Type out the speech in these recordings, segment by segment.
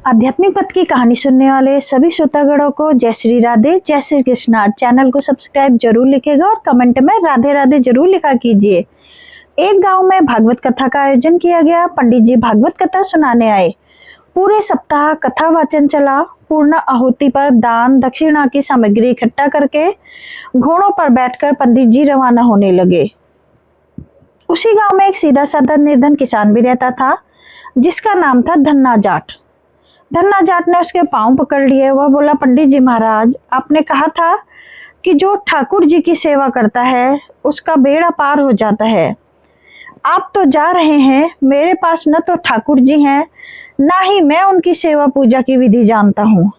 आध्यात्मिक पथ की कहानी सुनने वाले सभी श्रोतागणों को जय श्री राधे, जय श्री कृष्णा। चैनल को सब्सक्राइब जरूर लिखेगा और कमेंट में राधे राधे जरूर लिखा कीजिए। एक गांव में भागवत कथा का आयोजन किया गया। पंडित जी भागवत कथा सुनाने आए। पूरे सप्ताह कथा वाचन चला। पूर्ण आहुति पर दान दक्षिणा की सामग्री इकट्ठा करके घोड़ों पर बैठकर पंडित जी रवाना होने लगे। उसी गांव में एक सीधा साधा निर्धन किसान भी रहता था, जिसका नाम था धन्ना जाट। धन्ना जाट ने उसके पांव पकड़ लिए। वह बोला, पंडित जी महाराज, आपने कहा था कि जो ठाकुर जी की सेवा करता है उसका बेड़ा पार हो जाता है। आप तो जा रहे हैं, मेरे पास न तो ठाकुर जी हैं, ना ही मैं उनकी सेवा पूजा की विधि जानता हूँ,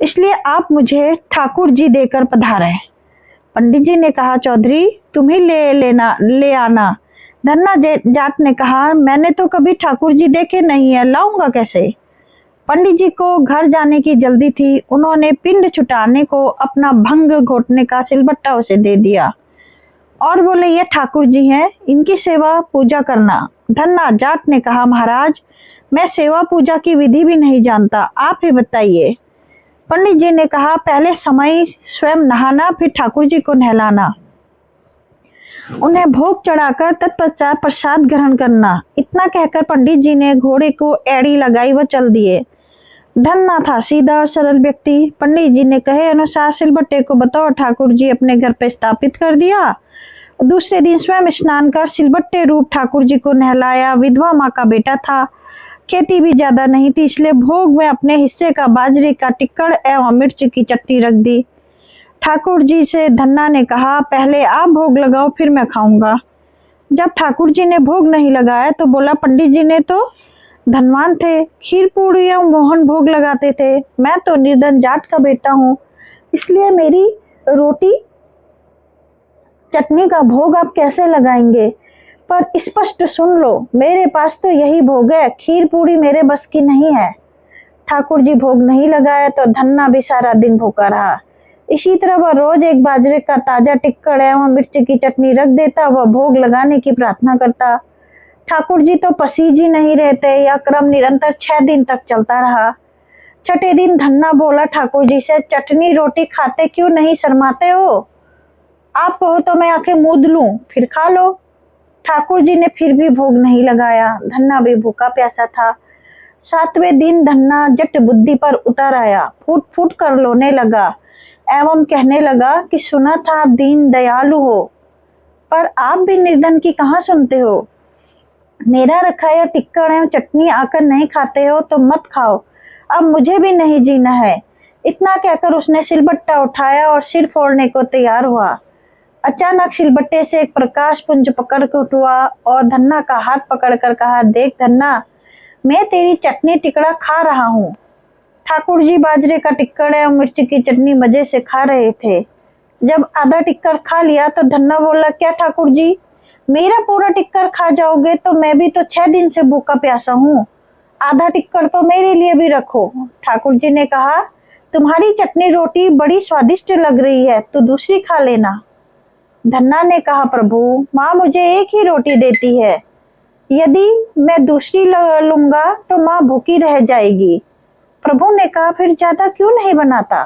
इसलिए आप मुझे ठाकुर जी देकर पधारें। पंडित जी ने कहा, चौधरी तुम ही ले आना। धन्ना जाट ने कहा, मैंने तो कभी ठाकुर जी देखे नहीं है, लाऊंगा कैसे। पंडित जी को घर जाने की जल्दी थी। उन्होंने पिंड छुटाने को अपना भंग घोटने का सिलबट्टा उसे दे दिया और बोले, ये ठाकुर जी हैं, इनकी सेवा पूजा करना। धन्ना जाट ने कहा, महाराज मैं सेवा पूजा की विधि भी नहीं जानता, आप ही बताइए। पंडित जी ने कहा, पहले समय स्वयं नहाना, फिर ठाकुर जी को नहलाना, उन्हें भोग चढ़ाकर तत्पश्चात प्रसाद ग्रहण करना। इतना कहकर पंडित जी ने घोड़े को एड़ी लगाई व चल दिए। धन्ना था सीधा और सरल व्यक्ति। पंडित जी ने कहे अनुसार सिलबट्टे को बतौर ठाकुर जी अपने घर पे स्थापित कर दिया। दूसरे दिन स्वयं स्नान कर सिलबट्टे रूप ठाकुर जी को नहलाया। विधवा माँ का बेटा था, खेती भी ज्यादा नहीं थी, इसलिए भोग में अपने हिस्से का बाजरे का टिक्कड़ एवं मिर्च की चटनी रख दी। ठाकुर जी से धन्ना ने कहा, पहले आप भोग लगाओ, फिर मैं खाऊंगा। जब ठाकुर जी ने भोग नहीं लगाया तो बोला, पंडित जी ने तो धनवान थे, खीर पूड़ी एवं मोहन भोग लगाते थे। मैं तो निर्धन जाट का बेटा हूँ, इसलिए मेरी रोटी चटनी का भोग आप कैसे लगाएंगे। पर स्पष्ट सुन लो, मेरे पास तो यही भोग है, खीर पूड़ी मेरे बस की नहीं है। ठाकुर जी भोग नहीं लगाया तो धन्ना भी सारा दिन भूखा रहा। इसी तरह वह रोज एक बाजरे का ताजा टिक्कड़ एवं मिर्च की चटनी रख देता। वह भोग लगाने की प्रार्थना करता। ठाकुर जी तो पसीज ही नहीं रहते। यह क्रम निरंतर 6 दिन तक चलता रहा। छठे दिन धन्ना बोला ठाकुर जी से, चटनी रोटी खाते क्यों नहीं शर्माते हो? आप कहो तो मैं आके मूद लूं, फिर खा लो। ठाकुर जी ने फिर भी भोग नहीं लगाया। धन्ना भी भूखा प्यासा था। 7वें दिन धन्ना जट बुद्धि पर उतर आया, फूट फूट कर रोने लगा एवं कहने लगा कि सुना था आप दीन दयालु हो, पर आप भी निर्धन की कहाँ सुनते हो। मेरा रखा यह टिक्कड़ एवं चटनी आकर नहीं खाते हो तो मत खाओ, अब मुझे भी नहीं जीना है। इतना कहकर उसने सिलबट्टा उठाया और सिर फोड़ने को तैयार हुआ। अचानक सिलबट्टे से एक प्रकाश पुंज पकड़ कर उठा और धन्ना का हाथ पकड़कर कहा, देख धन्ना, मैं तेरी चटनी टिकड़ा खा रहा हूँ। ठाकुर जी बाजरे का टिक्कड़ एवं मिर्च की चटनी मजे से खा रहे थे। जब आधा टिक्कड़ खा लिया तो धन्ना बोला, क्या ठाकुर जी, मेरा पूरा टिक्कड़ खा जाओगे तो मैं भी तो 6 दिन से भूखा प्यासा हूँ, आधा टिक्कड़ तो मेरे लिए भी रखो। ठाकुर जी ने कहा, तुम्हारी चटनी रोटी बड़ी स्वादिष्ट लग रही है, तो दूसरी खा लेना। धन्ना ने कहा, प्रभु माँ मुझे एक ही रोटी देती है, यदि मैं दूसरी लूंगा तो माँ भूखी रह जाएगी। प्रभु ने कहा, फिर ज्यादा क्यों नहीं बनाता।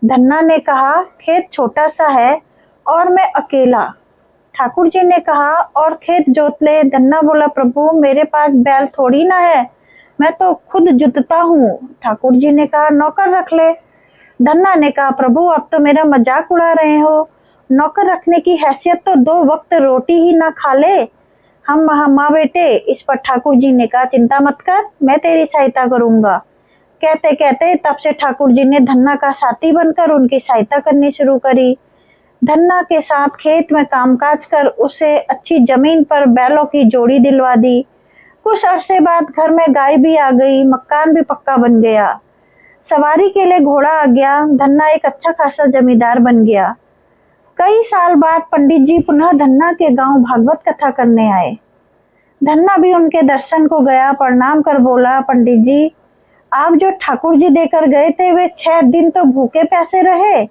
धन्ना ने कहा, खेत छोटा सा है और मैं अकेला। ठाकुर जी ने कहा, और खेत जोत ले। धन्ना बोला, प्रभु मेरे पास बैल थोड़ी ना है, मैं तो खुद जुतता हूँ। ठाकुर जी ने कहा, नौकर रख ले। धन्ना ने कहा, प्रभु अब तो मेरा मजाक उड़ा रहे हो, नौकर रखने की हैसियत तो 2 वक्त रोटी ही ना खा ले हम माँ बेटे। इस पर ठाकुर जी ने कहा, चिंता मत कर, मैं तेरी सहायता करूंगा। कहते कहते तब से ठाकुर जी ने धन्ना का साथी बनकर उनकी सहायता करनी शुरू करी। धन्ना के साथ खेत में कामकाज कर उसे अच्छी जमीन पर बैलों की जोड़ी दिलवा दी। कुछ अरसे बाद घर में गाय भी आ गई, मकान भी पक्का बन गया, सवारी के लिए घोड़ा आ गया। धन्ना एक अच्छा खासा जमींदार बन गया। कई साल बाद पंडित जी पुनः धन्ना के गांव भागवत कथा करने आए। धन्ना भी उनके दर्शन को गया। प्रणाम कर बोला, पंडित जी आप जो ठाकुर जी देकर गए थे वे 6 दिन तो भूखे प्यासे रहे,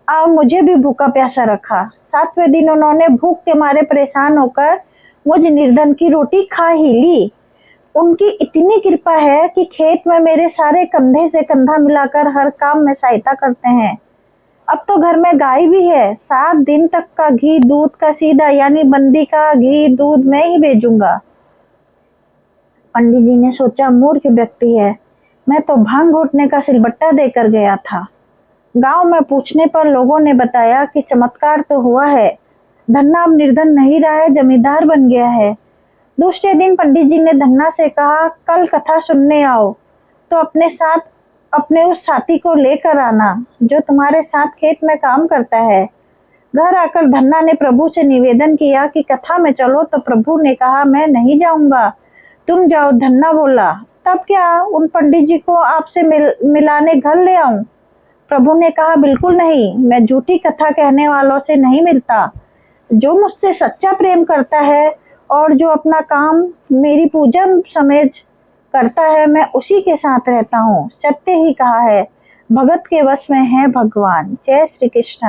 अब मुझे भी भूखा प्यासा रखा। 7वें दिन उन्होंने भूख के मारे परेशान होकर मुझ निर्धन की रोटी खा ही ली। उनकी इतनी कृपा है कि खेत में मेरे सारे कंधे से कंधा मिलाकर हर काम में सहायता करते हैं। अब तो घर में गाय भी है। 7 दिन तक का घी दूध का सीधा यानी बंदी का घी दूध मैं ही भेजूंगा। पंडित जी ने सोचा, मूर्ख व्यक्ति है, मैं तो भांग घोटने का सिलबट्टा देकर गया था। गांव में पूछने पर लोगों ने बताया कि चमत्कार तो हुआ है, धन्ना अब निर्धन नहीं रहा है, जमींदार बन गया है। दूसरे दिन पंडित जी ने धन्ना से कहा, कल कथा सुनने आओ तो अपने साथ अपने उस साथी को लेकर आना जो तुम्हारे साथ खेत में काम करता है। घर आकर धन्ना ने प्रभु से निवेदन किया कि कथा में चलो, तो प्रभु ने कहा, मैं नहीं जाऊंगा, तुम जाओ। धन्ना बोला, तब क्या उन पंडित जी को आपसे मिलाने घर ले आऊं? प्रभु ने कहा, बिल्कुल नहीं, मैं झूठी कथा कहने वालों से नहीं मिलता। जो मुझसे सच्चा प्रेम करता है और जो अपना काम मेरी पूजा समझ करता है, मैं उसी के साथ रहता हूँ। सत्य ही कहा है, भगत के वश में है भगवान। जय श्री कृष्ण।